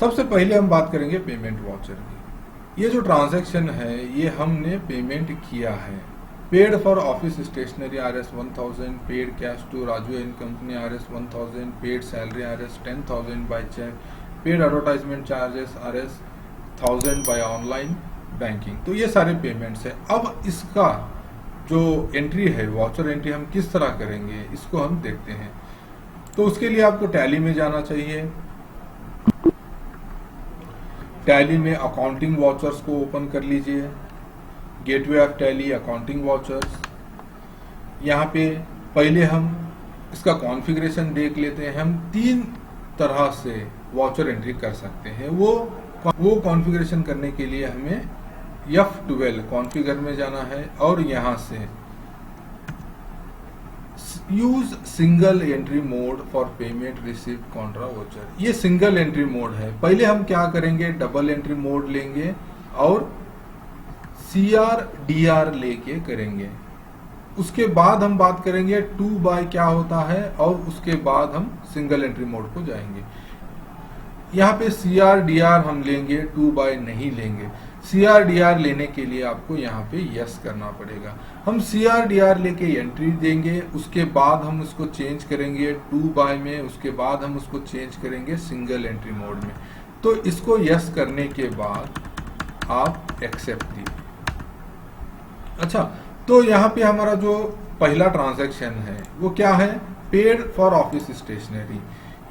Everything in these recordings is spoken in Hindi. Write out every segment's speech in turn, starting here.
सबसे पहले हम बात करेंगे पेमेंट वाउचर की। ये जो ट्रांजैक्शन है ये हमने पेमेंट किया है। Paid for office stationery RS 1000, paid cash to Raju and company RS 1000, paid salary RS 10,000 by cheque, paid advertisement charges RS 1000 by online banking. तो ये सारे पेमेंट्स है। अब इसका जो एंट्री है, वाउचर एंट्री, हम किस तरह करेंगे इसको हम देखते हैं। तो उसके लिए आपको टैली में जाना चाहिए। टैली में अकाउंटिंग वाउचर्स को ओपन कर लीजिए। Gateway of tally accounting vouchers. यहाँ पे पहले हम इसका कॉन्फ़िगरेशन देख लेते हैं। हम 3 तरह से वाउचर एंट्री कर सकते हैं। वो कॉन्फ़िगरेशन करने के लिए हमें F12 कॉन्फ़िगर में जाना है और यहाँ से use single entry mode for payment receive Contra voucher. ये सिंगल एंट्री मोड है। पहले हम क्या करेंगे, डबल एंट्री मोड लेंगे और CR/DR लेके करेंगे। उसके बाद हम बात करेंगे 2 बाय क्या होता है और उसके बाद हम सिंगल एंट्री मोड को जाएंगे। यहाँ पे CR/DR हम लेंगे, 2 बाय नहीं लेंगे। CR/DR लेने के लिए आपको यहाँ पे यस करना पड़ेगा। हम CR/DR लेके एंट्री देंगे, उसके बाद हम उसको चेंज करेंगे 2 बाय में, उसके बाद हम उसको चेंज करेंगे सिंगल एंट्री मोड में। तो इसको यस करने के बाद आप एक्सेप्ट दीजिए। अच्छा, तो यहाँ पे हमारा जो पहला ट्रांजैक्शन है वो क्या है, पेड फॉर ऑफिस स्टेशनरी।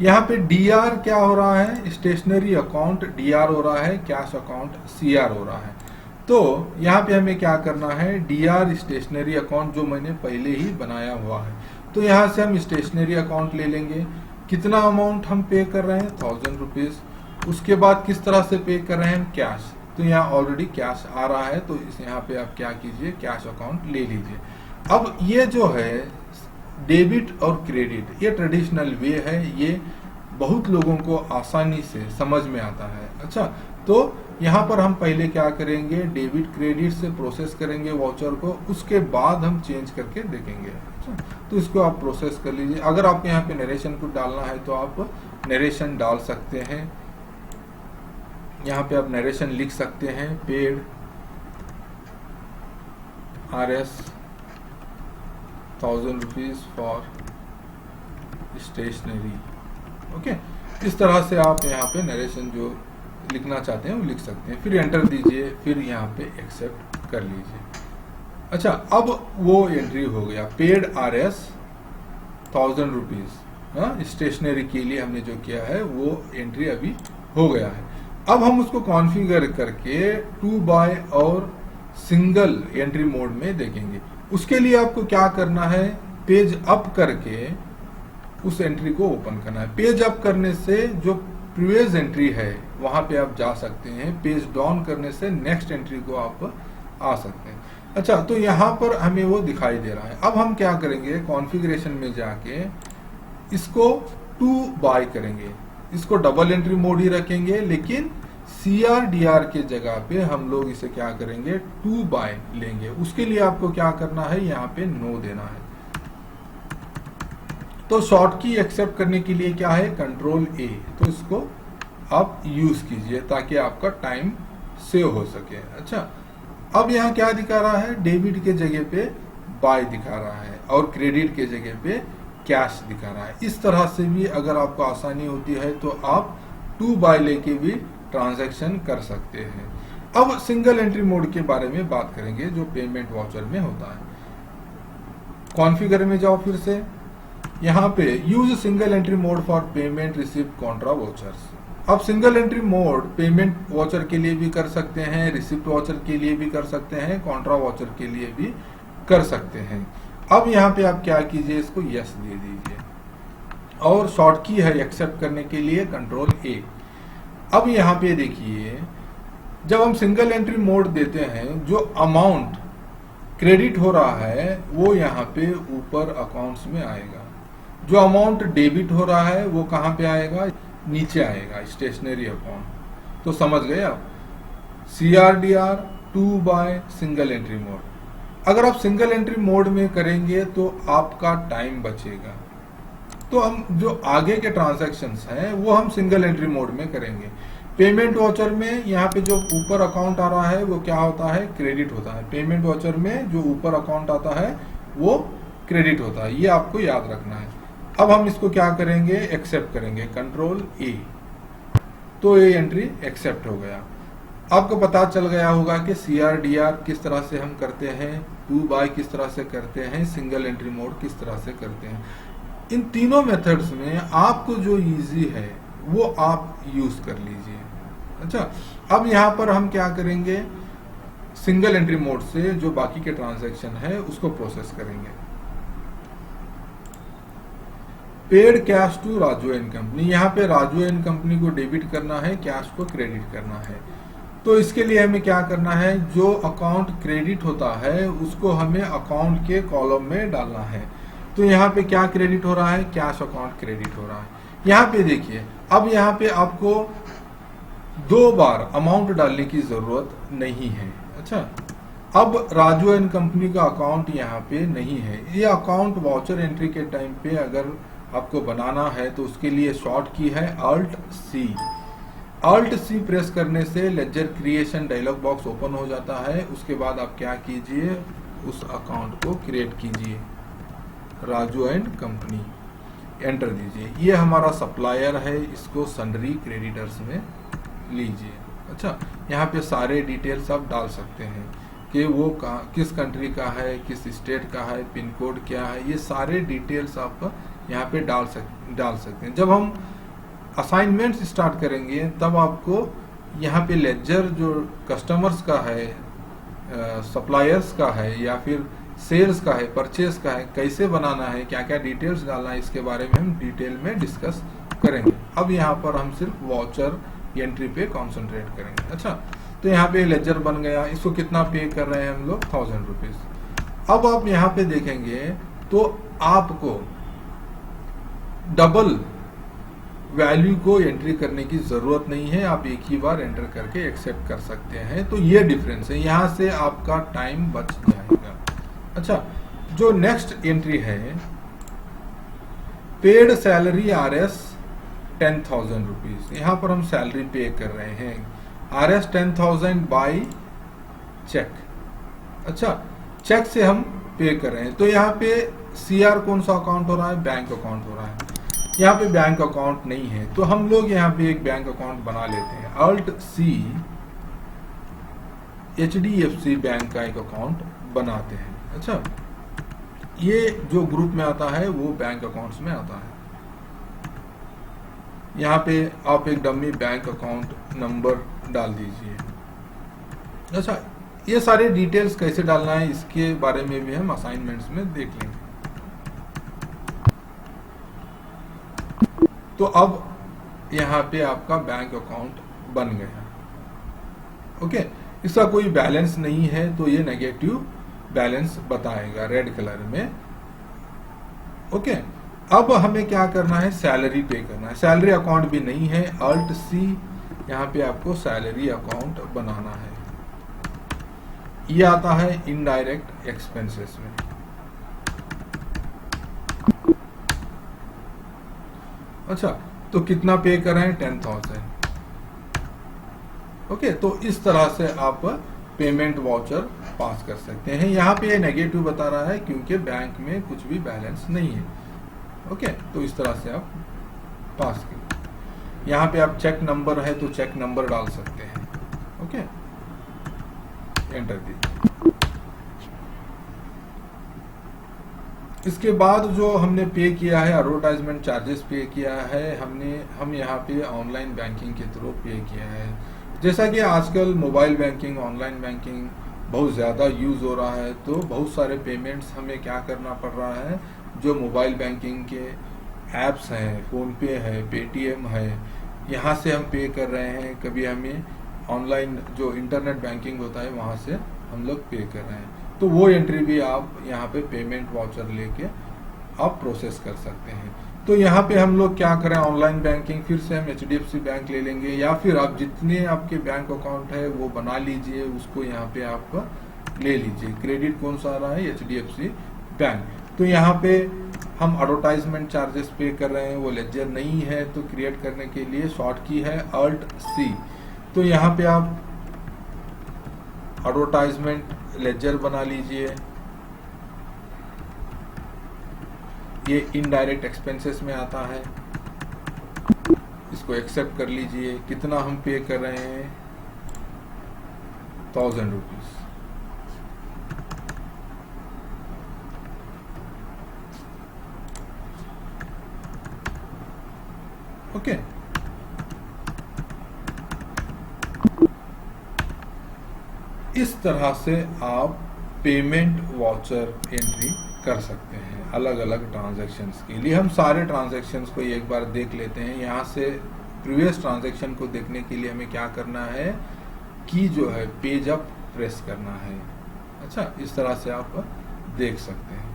यहाँ पे DR क्या हो रहा है, स्टेशनरी अकाउंट DR हो रहा है, कैश अकाउंट CR हो रहा है। तो यहाँ पे हमें क्या करना है, DR स्टेशनरी अकाउंट जो मैंने पहले ही बनाया हुआ है, तो यहाँ से हम स्टेशनरी अकाउंट ले लेंगे। कितना अमाउंट हम पे कर रहे हैं, 1000 रुपीज। उसके बाद किस तरह से पे कर रहे हैं, कैश। तो यहाँ ऑलरेडी कैश आ रहा है, तो इस यहाँ पे आप क्या कीजिए, कैश अकाउंट ले लीजिए। अब ये जो है डेबिट और क्रेडिट, ये ट्रेडिशनल वे है, ये बहुत लोगों को आसानी से समझ में आता है। अच्छा, तो यहाँ पर हम पहले क्या करेंगे, डेबिट क्रेडिट से प्रोसेस करेंगे वाउचर को, उसके बाद हम चेंज करके देखेंगे। अच्छा, तो इसको आप प्रोसेस कर लीजिए। अगर आपको यहाँ पे नरेशन कुछ डालना है तो आप नरेशन डाल सकते हैं। यहाँ पे आप नरेशन लिख सकते हैं, paid RS 1000 rupees for stationery. Okay, इस तरह से आप यहाँ पे नरेशन जो लिखना चाहते हैं वो लिख सकते हैं। फिर एंटर दीजिए, फिर यहाँ पे एक्सेप्ट कर लीजिए। अच्छा, अब वो एंट्री हो गया, पेड RS 1000 रुपीज स्टेशनरी के लिए हमने जो किया है वो एंट्री अभी हो गया है। अब हम उसको कॉन्फ़िगर करके 2 बाय और सिंगल एंट्री मोड में देखेंगे। उसके लिए आपको क्या करना है, पेज अप करके उस एंट्री को ओपन करना है। पेज अप करने से जो प्रीवियस एंट्री है वहां पे आप जा सकते हैं। पेज डाउन करने से नेक्स्ट एंट्री को आप आ सकते हैं। अच्छा, तो यहाँ पर हमें वो दिखाई दे रहा है। अब हम क्या करेंगे, कॉन्फ़िगरेशन में जाके इसको 2 बाय करेंगे, इसको डबल एंट्री मोड ही रखेंगे, लेकिन CR/DR के जगह पे हम लोग इसे क्या करेंगे, 2 बाय लेंगे। उसके लिए आपको क्या करना है, यहाँ पे नो देना है। तो शॉर्ट की एक्सेप्ट करने के लिए क्या है, Ctrl+A। तो इसको आप यूज कीजिए ताकि आपका टाइम सेव हो सके। अच्छा, अब यहाँ क्या दिखा रहा है, डेबिट के जगह पे बाय दिखा रहा है और क्रेडिट के जगह पे कैश दिखा रहा है। इस तरह से भी अगर आपको आसानी होती है तो आप 2 बाय लेके भी ट्रांजैक्शन कर सकते हैं। अब सिंगल एंट्री मोड के बारे में बात करेंगे जो पेमेंट वाउचर में होता है। कॉन्फ़िगर में जाओ, फिर से यहाँ पे use single entry mode for payment receive contra vouchers. अब single entry mode payment voucher के लिए भी कर सकते हैं, रिसिप्ट वाउचर के लिए भी कर सकते हैं, कॉन्ट्रा वाउचर के लिए भी कर सकते हैं। अब यहाँ पे आप क्या कीजिए, इसको यस दे दीजिए और शॉर्ट की है एक्सेप्ट करने के लिए Ctrl+A। अब यहाँ पे देखिए, जब हम सिंगल एंट्री मोड देते हैं, जो अमाउंट क्रेडिट हो रहा है वो यहाँ पे ऊपर अकाउंट्स में आएगा। जो अमाउंट डेबिट हो रहा है वो कहाँ पे आएगा, नीचे आएगा, स्टेशनरी अकाउंट। तो समझ गए आप, CR/DR 2 by single entry mode. अगर आप सिंगल एंट्री मोड में करेंगे तो आपका टाइम बचेगा। तो हम जो आगे के ट्रांजैक्शंस हैं वो हम सिंगल एंट्री मोड में करेंगे। पेमेंट वाउचर में यहाँ पे जो ऊपर अकाउंट आ रहा है वो क्या होता है, क्रेडिट होता है। पेमेंट वाउचर में जो ऊपर अकाउंट आता है वो क्रेडिट होता है, ये आपको याद रखना है। अब हम इसको क्या करेंगे, एक्सेप्ट करेंगे, कंट्रोल ए, तो ये एंट्री एक्सेप्ट हो गया। आपको पता चल गया होगा कि CR/DR किस तरह से हम करते हैं, टू बाय किस तरह से करते हैं, सिंगल एंट्री मोड किस तरह से करते हैं। इन तीनों मेथड्स में आपको जो इजी है वो आप यूज कर लीजिए। अच्छा, अब यहाँ पर हम क्या करेंगे, सिंगल एंट्री मोड से जो बाकी के ट्रांजैक्शन है उसको प्रोसेस करेंगे। Paid cash to Raju and company, यहाँ पे राजू एंड कंपनी को डेबिट करना है, कैश को क्रेडिट करना है। तो इसके लिए हमें क्या करना है, जो अकाउंट क्रेडिट होता है उसको हमें अकाउंट के कॉलम में डालना है। तो यहाँ पे क्या क्रेडिट हो रहा है, कैश अकाउंट क्रेडिट हो रहा है। यहाँ पे देखिए, अब यहाँ पे आपको 2 बार अमाउंट डालने की जरूरत नहीं है। अच्छा, अब राजू एंड कंपनी का अकाउंट यहाँ पे नहीं है। ये अकाउंट वाउचर एंट्री के टाइम पे अगर आपको बनाना है तो उसके लिए शॉर्ट की है Alt+C। Alt+C प्रेस करने से ledger creation dialog box open हो जाता है। उसके बाद आप क्या कीजिए, उस अकाउंट को क्रिएट कीजिए, राजू एंड कंपनी, एंटर दीजिए। ये हमारा सप्लायर है, इसको सन्ड्री क्रेडिटर्स में लीजिए। अच्छा, यहाँ पे सारे डिटेल्स आप डाल सकते हैं कि वो किस कंट्री का है, किस स्टेट का है, पिन कोड क्या है, ये सारे डिटेल्स आप यहाँ पे डाल सकते हैं। जब हम असाइनमेंट्स स्टार्ट करेंगे तब आपको यहाँ पे लेजर जो कस्टमर्स का है, सप्लायर्स का है या फिर सेल्स का है, परचेस का है, कैसे बनाना है, क्या क्या डिटेल्स डालना है, इसके बारे में हम डिटेल में डिस्कस करेंगे। अब यहाँ पर हम सिर्फ वाउचर एंट्री पे कॉन्सेंट्रेट करेंगे। अच्छा, तो यहाँ पे लेजर बन गया, इसको कितना पे कर रहे हैं हम लोग, 1000 रुपीज। अब आप यहाँ पे देखेंगे तो आपको डबल वैल्यू को एंट्री करने की जरूरत नहीं है, आप एक ही बार एंटर करके एक्सेप्ट कर सकते हैं। तो ये डिफरेंस है, यहाँ से आपका टाइम बच जाएगा। अच्छा, जो नेक्स्ट एंट्री है, पेड सैलरी RS 10,000 रुपीज। यहाँ पर हम सैलरी पे कर रहे हैं, RS 10,000 बाई चेक। अच्छा, चेक से हम पे कर रहे हैं। तो यहाँ पे CR कौन सा अकाउंट हो रहा है, बैंक अकाउंट हो रहा है। यहाँ पे बैंक अकाउंट नहीं है तो हम लोग यहाँ पे एक बैंक अकाउंट बना लेते हैं, Alt+C, HDFC बैंक का एक अकाउंट बनाते हैं। अच्छा, ये जो ग्रुप में आता है वो बैंक अकाउंट्स में आता है। यहाँ पे आप एक डमी बैंक अकाउंट नंबर डाल दीजिए। अच्छा, ये सारे डिटेल्स कैसे डालना है इसके बारे में भी हम असाइनमेंट्स में देख लेंगे। तो अब यहाँ पे आपका बैंक अकाउंट बन गया। ओके, इसका कोई बैलेंस नहीं है तो ये नेगेटिव बैलेंस बताएगा रेड कलर में। ओके, अब हमें क्या करना है, सैलरी पे करना है। सैलरी अकाउंट भी नहीं है, Alt+C, यहाँ पे आपको सैलरी अकाउंट बनाना है। ये आता है इनडायरेक्ट एक्सपेंसेस में। अच्छा, तो कितना पे कर रहे हैं, 10,000। ओके, तो इस तरह से आप पेमेंट वाउचर पास कर सकते हैं। यहाँ पे नेगेटिव बता रहा है क्योंकि बैंक में कुछ भी बैलेंस नहीं है। ओके, तो इस तरह से आप पास करें। यहाँ पे आप चेक नंबर है तो चेक नंबर डाल सकते हैं। ओके, एंटर दीजिए। इसके बाद जो हमने पे किया है, एडवर्टाइजमेंट चार्जेस पे किया है, हम यहाँ पे ऑनलाइन बैंकिंग के थ्रू पे किया है। जैसा कि आजकल मोबाइल बैंकिंग, ऑनलाइन बैंकिंग बहुत ज़्यादा यूज़ हो रहा है, तो बहुत सारे पेमेंट्स हमें क्या करना पड़ रहा है, जो मोबाइल बैंकिंग के ऐप्स हैं, फ़ोनपे है, पेटीएम है, यहाँ से हम पे कर रहे हैं। कभी हमें ऑनलाइन जो इंटरनेट बैंकिंग होता है वहाँ से हम लोग पे कर रहे हैं, तो वो एंट्री भी आप यहाँ पे पेमेंट वाउचर लेके आप प्रोसेस कर सकते हैं। तो यहाँ पे हम लोग क्या करें, ऑनलाइन बैंकिंग फिर से हम HDFC बैंक ले लेंगे, या फिर आप जितने आपके बैंक अकाउंट है वो बना लीजिए, उसको यहाँ पे आप ले लीजिए। क्रेडिट कौन सा आ रहा है, HDFC बैंक। तो यहाँ पे हम एडवर्टाइजमेंट चार्जेस पे कर रहे हैं, वो लेजर नहीं है, तो क्रिएट करने के लिए शॉर्ट की है Alt+C। तो यहाँ पे आप एडवर्टाइजमेंट लेजर बना लीजिए, ये इनडायरेक्ट एक्सपेंसेस में आता है, इसको एक्सेप्ट कर लीजिए। कितना हम पे कर रहे हैं, 1000 रुपीज। ओके, इस तरह से आप पेमेंट वाउचर एंट्री कर सकते हैं अलग अलग ट्रांजैक्शंस के लिए। हम सारे ट्रांजैक्शंस को एक बार देख लेते हैं। यहाँ से प्रीवियस ट्रांजैक्शन को देखने के लिए हमें क्या करना है कि जो है पेज अप प्रेस करना है। अच्छा, इस तरह से आप देख सकते हैं।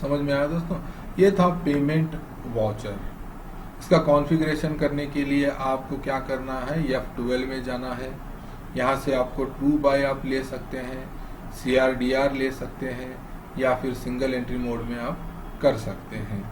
समझ में आया दोस्तों? ये था पेमेंट वाउचर। इसका कॉन्फ़िगरेशन करने के लिए आपको क्या करना है, F12 में जाना है। यहाँ से आपको 2 बाय आप ले सकते हैं, CRDR ले सकते हैं, या फिर सिंगल एंट्री मोड में आप कर सकते हैं।